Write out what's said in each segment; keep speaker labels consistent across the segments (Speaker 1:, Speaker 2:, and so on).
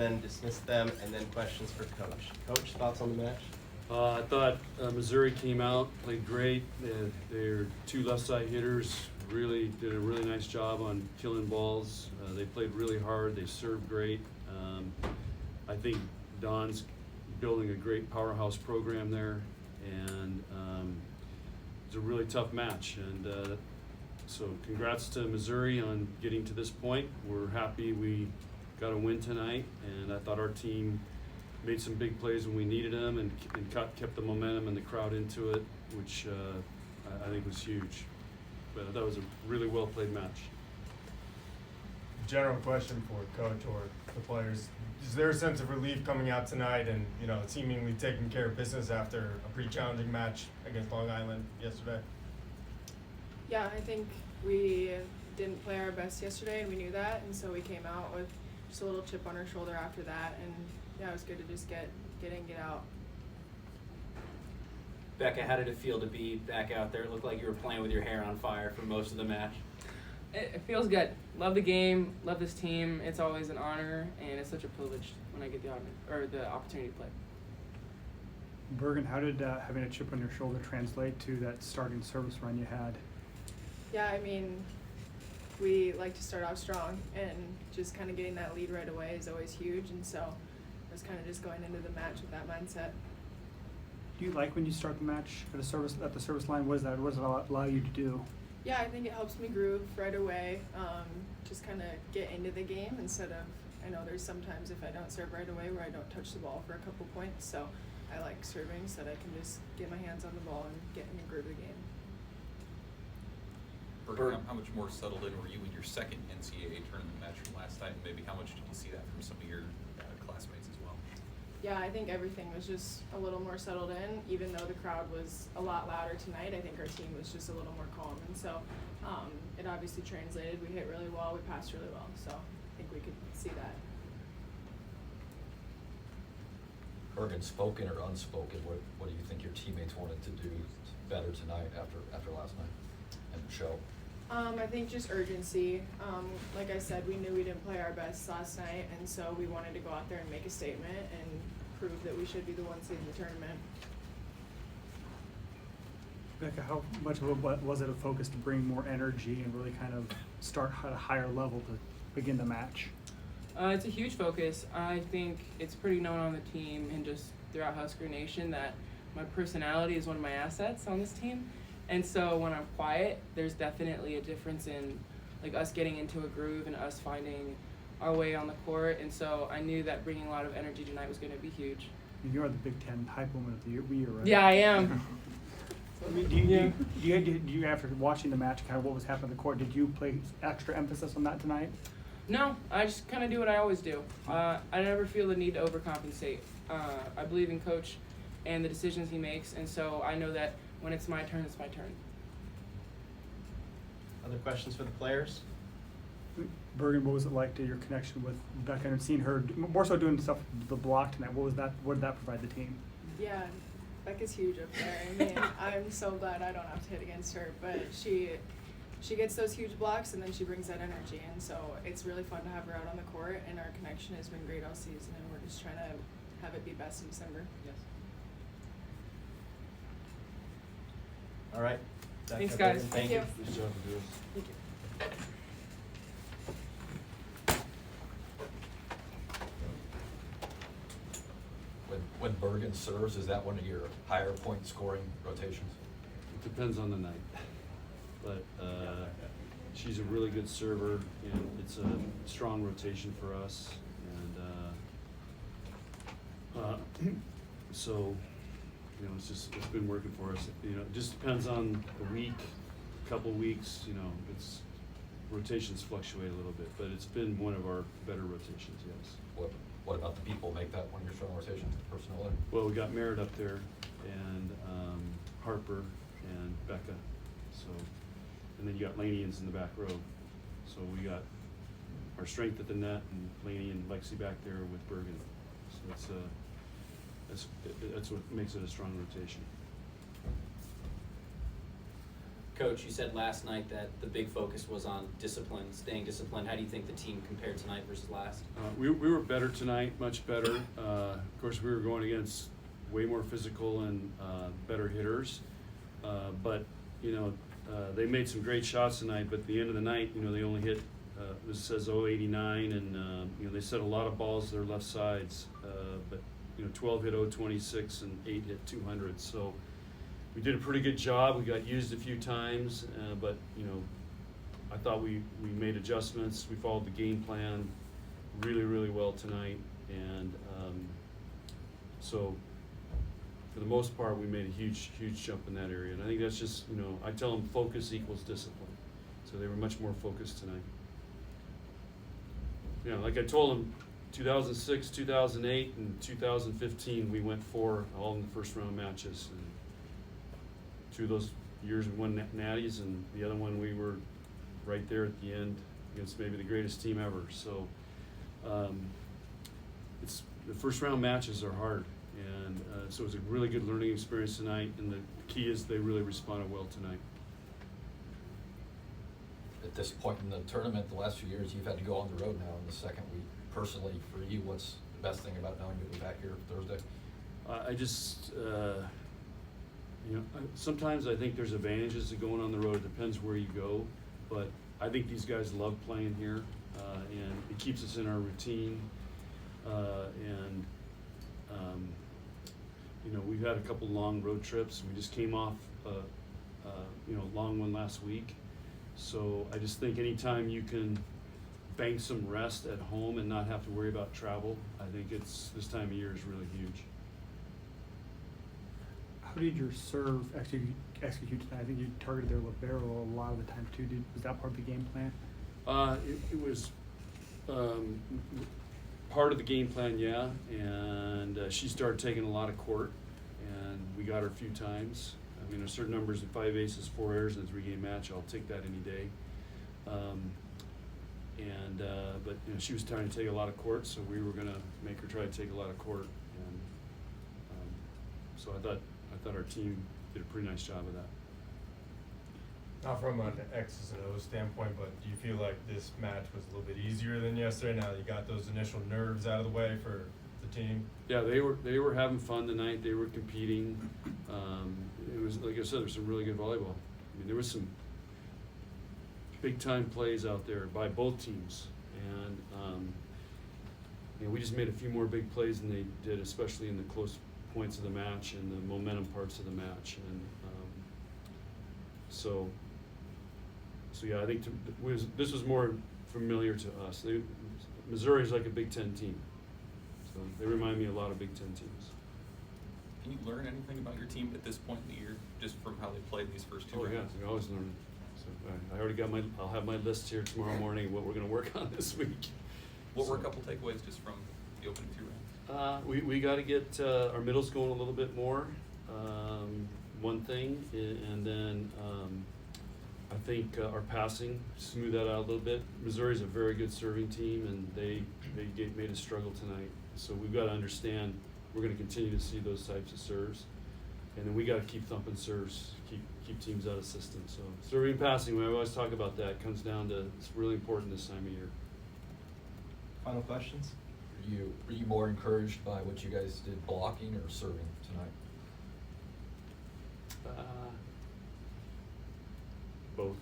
Speaker 1: then dismiss them, and then questions for Coach. Coach, thoughts on the match?
Speaker 2: I thought Missouri came out, played great. Their two left side hitters really did a really nice job on killing balls. They played really hard. They served great. I think Don's building a great powerhouse program there, and it's a really tough match. And so congrats to Missouri on getting to this point. We're happy we got a win tonight, and I thought our team made some big plays when we needed them and kept the momentum and the crowd into it, which I think was huge. But I thought it was a really well played match.
Speaker 3: General question for Coach or the players. Is there a sense of relief coming out tonight and, seemingly taking care of business after a pretty challenging match against Long Island yesterday?
Speaker 4: Yeah, I think we didn't play our best yesterday, and we knew that, and so we came out with just a little chip on our shoulder after that, and yeah, it was good to just get in, get out.
Speaker 5: Bekka, how did it feel to be back out there? It looked like you were playing with your hair on fire for most of the match.
Speaker 6: It feels good. Love the game, love this team. It's always an honor, and it's such a privilege when I get the opportunity to play.
Speaker 7: Bergen, how did having a chip on your shoulder translate to that starting service run you had?
Speaker 4: Yeah, I mean, we like to start off strong, and just kind of getting that lead right away is always huge, and so I was kind of just going into the match with that mindset.
Speaker 7: Do you like when you start the match at the service line? What does it allow you to do?
Speaker 4: Yeah, I think it helps me groove right away, just kind of get into the game instead of, I know there's sometimes if I don't serve right away where I don't touch the ball for a couple points, so I like serving so that I can just get my hands on the ball and get in the groove of the game.
Speaker 8: Bergen, how much more settled in were you in your second NCAA tournament match from last night, and maybe how much did you see that from some of your classmates as well?
Speaker 4: Yeah, I think everything was just a little more settled in. Even though the crowd was a lot louder tonight, I think our team was just a little more calm, and so it obviously translated. We hit really well, we passed really well, so I think we could see that.
Speaker 9: Bergen, spoken or unspoken, what do you think your teammates wanted to do better tonight after last night and the show?
Speaker 4: I think just urgency. Like I said, we knew we didn't play our best last night, and so we wanted to go out there and make a statement and prove that we should be the one seed in the tournament.
Speaker 7: Bekka, how much of was it a focus to bring more energy and really kind of start at a higher level to begin the match?
Speaker 6: It's a huge focus. I think it's pretty known on the team and just throughout Husker Nation that my personality is one of my assets on this team. And so when I'm quiet, there's definitely a difference in like us getting into a groove and us finding our way on the court. And so I knew that bringing a lot of energy tonight was going to be huge.
Speaker 7: You're the Big Ten Hype Woman of the Year, right?
Speaker 6: Yeah, I am.
Speaker 7: I mean, do you after watching the match, kind of what was happening on the court, did you place extra emphasis on that tonight?
Speaker 6: No, I just kind of do what I always do. I never feel the need to overcompensate. I believe in Coach and the decisions he makes, and so I know that when it's my turn, it's my turn.
Speaker 1: Other questions for the players?
Speaker 7: Bergen, what was it like to your connection with Bekka and seeing her more so doing stuff with the block tonight? What did that provide the team?
Speaker 4: Yeah, Becca's huge up there. I mean, I'm so glad I don't have to hit against her, but she gets those huge blocks and then she brings that energy, and so it's really fun to have her out on the court, and our connection has been great all season, and we're just trying to have it be best in December.
Speaker 6: Yes.
Speaker 1: All right.
Speaker 6: Thanks, guys.
Speaker 1: Thank
Speaker 4: Thank
Speaker 1: you.
Speaker 4: you.
Speaker 2: Good job, girls.
Speaker 4: Thank you.
Speaker 9: When Bergen serves, is that one of your higher point scoring rotations?
Speaker 2: It depends on the night, but she's a really good server, and it's a strong rotation for us, and so it's been working for us. It just depends on the week, couple weeks. It's rotations fluctuate a little bit, but it's been one of our better rotations. Yes.
Speaker 9: What about the people make that one of your strong rotations, personnel?
Speaker 2: Well, we got Merritt up there, and Harper and Bekka. So, and then you got Laney's in the back row. So we got our strength at the net, and Laney and Lexi back there with Bergen. So that's what makes it a strong rotation.
Speaker 5: Coach, you said last night that the big focus was on discipline, staying disciplined. How do you think the team compared tonight versus last?
Speaker 2: We were better tonight, much better. Of course, we were going against way more physical and better hitters. But, you know, they made some great shots tonight, but at the end of the night, you know, they only hit, it says 089, and, you know, they set a lot of balls to their left sides. But, you know, 12 hit 026 and 8 hit 200. So we did a pretty good job. We got used a few times, but, you know, I thought we made adjustments. We followed the game plan really, really well tonight. And so for the most part, we made a huge jump in that area. And I think that's just, you know, I tell them focus equals discipline. So they were much more focused tonight. You know, like I told them, 2006, 2008, and 2015, we went 4 all in the first round matches. And 2 of those years we won natties, and the other one we were right there at the end against maybe the greatest team ever. So it's the first round matches are hard, and so it was a really good learning experience tonight. And the key is they really responded well tonight.
Speaker 9: At this point in the tournament, the last few years, you've had to go on the road now in the second week. Personally, for you, what's the best thing about knowing you'll be back here Thursday?
Speaker 2: I just, you know, sometimes I think there's advantages to going on the road. It depends where you go, but I think these guys love playing here, and it keeps us in our routine. You know, we've had a couple long road trips. We just came off, you know, a long one last week. So I just think anytime you can bank some rest at home and not have to worry about travel, I think it's this time of year is really huge.
Speaker 7: How did your serve execute tonight? I think you targeted their libero a lot of the time too. Was that part of the game plan?
Speaker 2: It was part of the game plan, yeah. And she started taking a lot of court, and we got her a few times. I mean, there's certain numbers, 5 aces, 4 errors in a 3-game match. I'll take that any day. But you know, she was trying to take a lot of court, so we were gonna make her try to take a lot of court. And so I thought our team did a pretty nice job of that.
Speaker 3: Not from an X's and O's standpoint, but do you feel like this match was a little bit easier than yesterday? Now that you got those initial nerves out of the way for the team.
Speaker 2: Yeah, they were having fun tonight. They were competing. It was, like I said, there was some really good volleyball. I mean, there was some big time plays out there by both teams, and you know, we just made a few more big plays than they did, especially in the close points of the match and the momentum parts of the match. And so yeah, I think this was more familiar to us. Missouri's like a Big Ten team, so they remind me a lot of Big Ten teams.
Speaker 8: Can you learn anything about your team at this point in the year, just from how they played these first 2 rounds?
Speaker 2: Oh yeah, we always learn. So I already got I'll have my list here tomorrow morning of what we're going to work on this week.
Speaker 8: What were a couple takeaways just from the opening 2 rounds?
Speaker 2: We got to get our middles going a little bit more. One thing, and then I think our passing, smooth that out a little bit. Missouri's a very good serving team, and they made us struggle tonight. So we've got to understand we're going to continue to see those types of serves, and then we got to keep thumping serves, keep teams out of system. So serving and passing, we always talk about that, comes down to it's really important this time of year.
Speaker 1: Final questions?
Speaker 9: Are you more encouraged by what you guys did blocking or serving tonight?
Speaker 2: Both,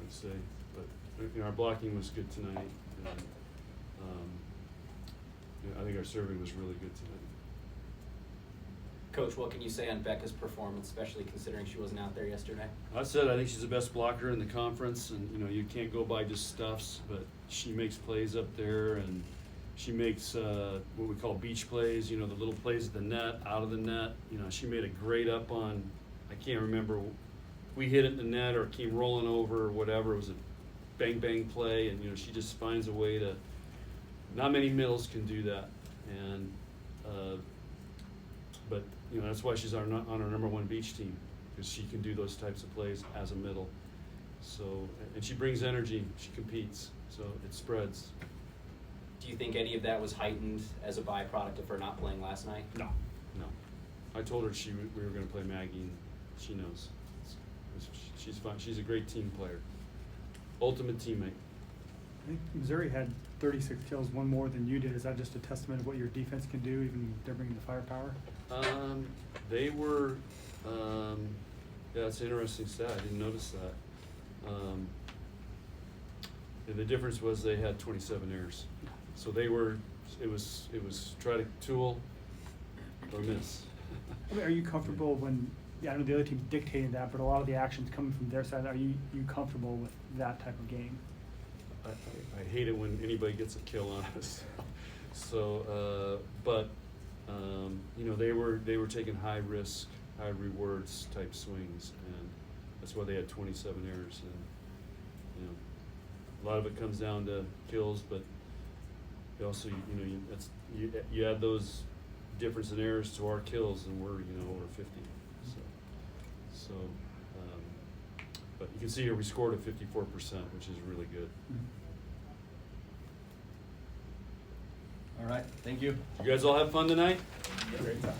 Speaker 2: I'd say, but you know, our blocking was good tonight, and you know, I think our serving was really good tonight.
Speaker 5: Coach, what can you say on Bekka's performance, especially considering she wasn't out there yesterday?
Speaker 2: I said I think she's the best blocker in the conference, and you know, you can't go by just stuffs, but she makes plays up there, and she makes what we call beach plays, you know, the little plays at the net, out of the net. You know, she made a great up on, I can't remember, we hit it in the net or it came rolling over or whatever. It was a bang bang play, and you know, she just finds a way to, not many middles can do that. And but you know, that's why she's on our #1 beach team, because she can do those types of plays as a middle. So, and she brings energy, she competes, so it spreads.
Speaker 5: Do you think any of that was heightened as a byproduct of her not playing last night?
Speaker 2: No. I told her we were going to play Maggie, and she knows. She's fun. She's a great team player. Ultimate teammate.
Speaker 7: I think Missouri had 36 kills, one more than you did. Is that just a testament of what your defense can do, even they're bringing the firepower?
Speaker 2: They were, yeah, it's an interesting stat. I didn't notice that. And the difference was they had 27 errors. So they were, it was try to tool or miss.
Speaker 7: I mean, are you comfortable when, yeah, I know the other team's dictating that, but a lot of the action's coming from their side. Are you comfortable with that type of game?
Speaker 2: I hate it when anybody gets a kill on us. So, but you know, they were taking high risk, high rewards type swings, and that's why they had 27 errors. And you know, a lot of it comes down to kills, but you also you add those difference in errors to our kills, and we're over 50. So but you can see here we scored at 54%, which is really good.
Speaker 1: All right, thank you.
Speaker 2: You guys all have fun tonight?
Speaker 3: Great time.